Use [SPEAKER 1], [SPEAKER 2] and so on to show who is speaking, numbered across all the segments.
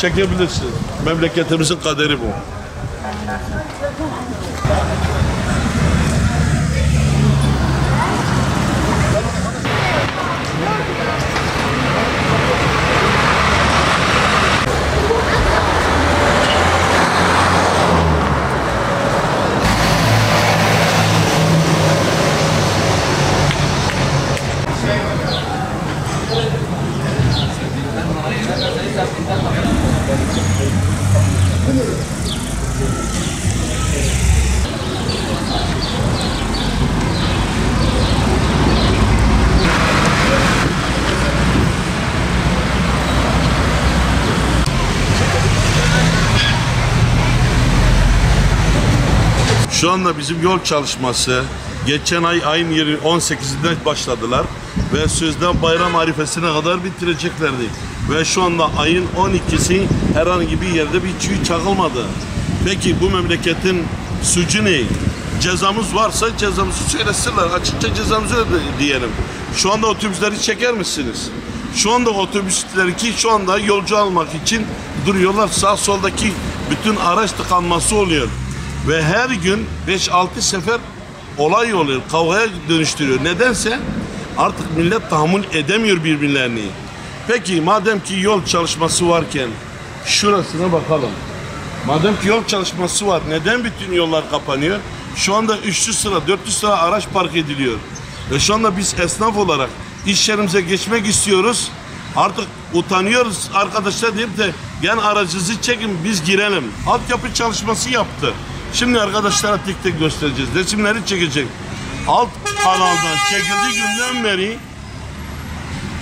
[SPEAKER 1] çekebilirsin. Memleketimizin kaderi bu. Şu anda bizim yol çalışması geçen ayın 18'inde başladılar ve sözde bayram arifesine kadar bitireceklerdi. Ve şu anda ayın 12'si herhangi bir yerde bir çivi çakılmadı. Peki bu memleketin suçu ne? Cezamız varsa cezamızı söylesinler. Açıkça cezamızı diyelim. Şu anda otobüsleri çeker misiniz? Şu anda otobüsleri ki şu anda yolcu almak için duruyorlar. Sağ soldaki bütün araç tıkanması oluyor. Ve her gün 5-6 sefer olay oluyor, kavgaya dönüştürüyor. Nedense artık millet tahammül edemiyor birbirlerini. Peki madem ki yol çalışması varken şurasına bakalım. Madem ki yol çalışması var, neden bütün yollar kapanıyor? Şu anda 300 sıra, 400 sıra araç park ediliyor. Ve şu anda biz esnaf olarak iş yerimize geçmek istiyoruz. Artık utanıyoruz arkadaşlar deyip de gel aracınızı çekin biz girelim. Altyapı çalışması yaptı. Şimdi arkadaşlara tek tek göstereceğiz. Resimleri çekecek. Alt kanaldan çekildiği günden beri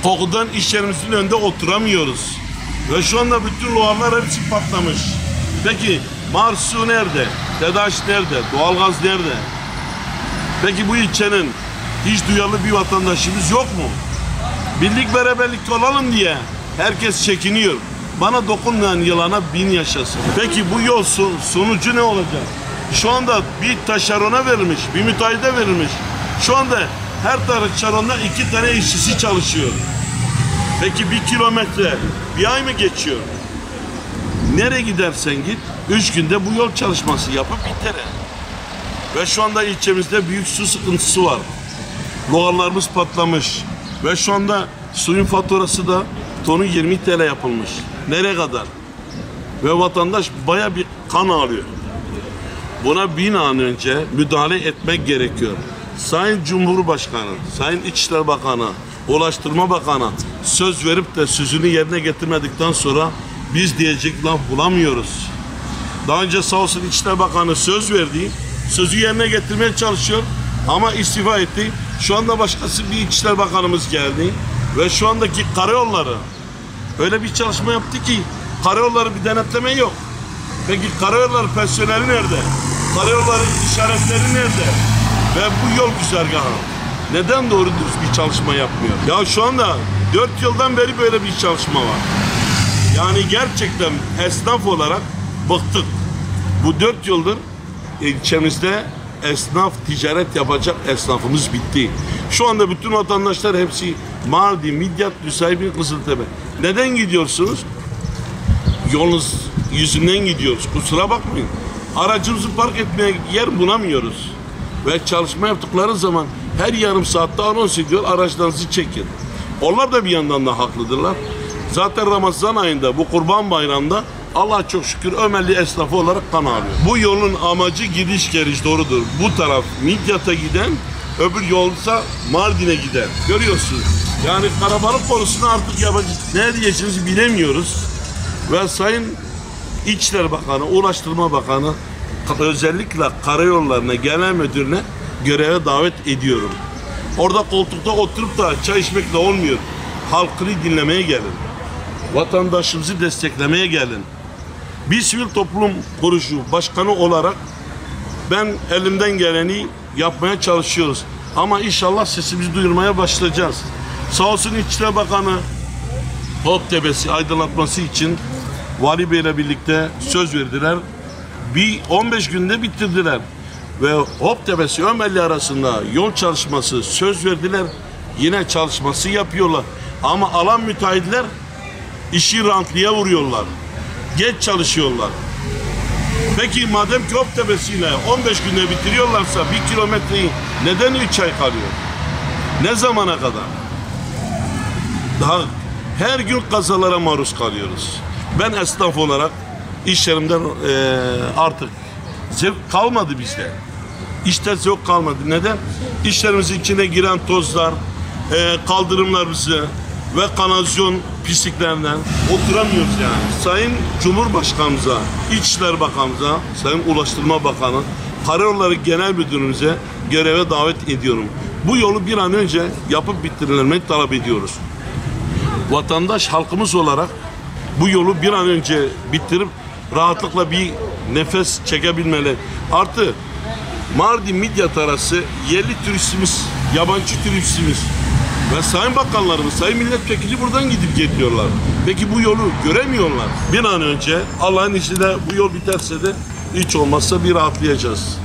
[SPEAKER 1] kokudan iş yerimizin önünde oturamıyoruz. Ve şu anda bütün loğarlar hepsi patlamış. Peki Marsu nerede? Tedaş nerede? Doğalgaz nerede? Peki bu ilçenin hiç duyarlı bir vatandaşımız yok mu? Birlik beraberlikte olalım diye herkes çekiniyor. Bana dokunmayan yılana bin yaşasın. Peki bu yol sonucu ne olacak? Şu anda bir taşerona verilmiş, bir müteahhide verilmiş. Şu anda her taşeronda 2 tane işçisi çalışıyor. Peki 1 kilometre bir ay mı geçiyor? Nereye gidersen git 3 günde bu yol çalışması yapıp biter. Ve şu anda ilçemizde büyük su sıkıntısı var. Loğarlarımız patlamış. Ve şu anda suyun faturası da tonu 20 TL yapılmış. Nereye kadar? Ve vatandaş baya bir kan ağlıyor. Buna bir an önce müdahale etmek gerekiyor. Sayın Cumhurbaşkanı, Sayın İçişleri Bakanı, Ulaştırma Bakanı söz verip de sözünü yerine getirmedikten sonra biz diyecek laf bulamıyoruz. Daha önce sağ olsun İçişleri Bakanı söz verdi, sözü yerine getirmeye çalışıyor ama istifa etti. Şu anda başkası bir İçişleri Bakanımız geldi ve şu andaki karayolları öyle bir çalışma yaptı ki karayolları bir denetleme yok. Peki karayolları personeli nerede? Karayolları işaretleri nerede? Ve bu yol güzergahı neden doğru düz bir çalışma yapmıyor? Ya şu anda 4 yıldan beri böyle bir çalışma var. Yani gerçekten esnaf olarak bıktık. Bu 4 yıldır ilçemizde esnaf, ticaret yapacak esnafımız bitti. Şu anda bütün vatandaşlar hepsi Mardin, Midyat, Nusaybin, Kızıltepe. Neden gidiyorsunuz? Yolunuz yüzünden gidiyoruz. Kusura bakmayın. Aracımızı park etmeye yer bulamıyoruz. Ve çalışma yaptıkları zaman her yarım saatte anons ediyor, araçlarınızı çekin. Onlar da bir yandan da haklıdırlar. Zaten Ramazan ayında, bu Kurban Bayramı'nda Allah çok şükür Ömerli esnafı olarak kan ağlıyor. Bu yolun amacı gidiş geliş doğrudur. Bu taraf Midyat'a giden, öbür yolsa Mardin'e gider. Görüyorsunuz. Yani karabalık konusunda artık ne diyeceğimizi bilemiyoruz. Ve Sayın İçişleri Bakanı, Ulaştırma Bakanı özellikle karayollarına, genel müdürüne göreve davet ediyorum. Orada koltukta oturup da çay içmekle olmuyor. Halkını dinlemeye gelin. Vatandaşımızı desteklemeye gelin. Bir sivil toplum kuruluşu başkanı olarak ben elimden geleni yapmaya çalışıyoruz. Ama inşallah sesimizi duyurmaya başlayacağız. Sağ olsun İçişleri Bakanı Hoptepesi aydınlatması için Vali Bey ile birlikte söz verdiler. Bir 15 günde bitirdiler. Ve Hoptepesi Ömerli arasında yol çalışması söz verdiler. Yine çalışması yapıyorlar. Ama alan müteahhitler işi rantlıya vuruyorlar. Geç çalışıyorlar. Peki madem Köftebesi ile 15 günde bitiriyorlarsa 1 kilometreyi neden 3 ay kalıyor? Ne zamana kadar? Daha her gün kazalara maruz kalıyoruz. Ben esnaf olarak iş yerimden artık zevk kalmadı bizde. İşte zevk kalmadı. Neden? İşlerimizin içine giren tozlar, kaldırımlar bize ve kanalizasyon pisliklerinden oturamıyoruz yani. Sayın Cumhurbaşkanımıza, İçişleri Bakanımıza, Sayın Ulaştırma Bakanı, Karayolları Genel Müdürümüze göreve davet ediyorum. Bu yolu bir an önce yapıp bitirilmesini talep ediyoruz. Vatandaş, halkımız olarak bu yolu bir an önce bitirip rahatlıkla bir nefes çekebilmeli. Artı Mardin Midyat arası yerli turistimiz, yabancı turistimiz ve sayın bakanlarımız, sayın milletvekili buradan gidip geliyorlar. Peki bu yolu göremiyorlar. Bir an önce Allah'ın izniyle bu yol biterse de hiç olmazsa bir rahatlayacağız.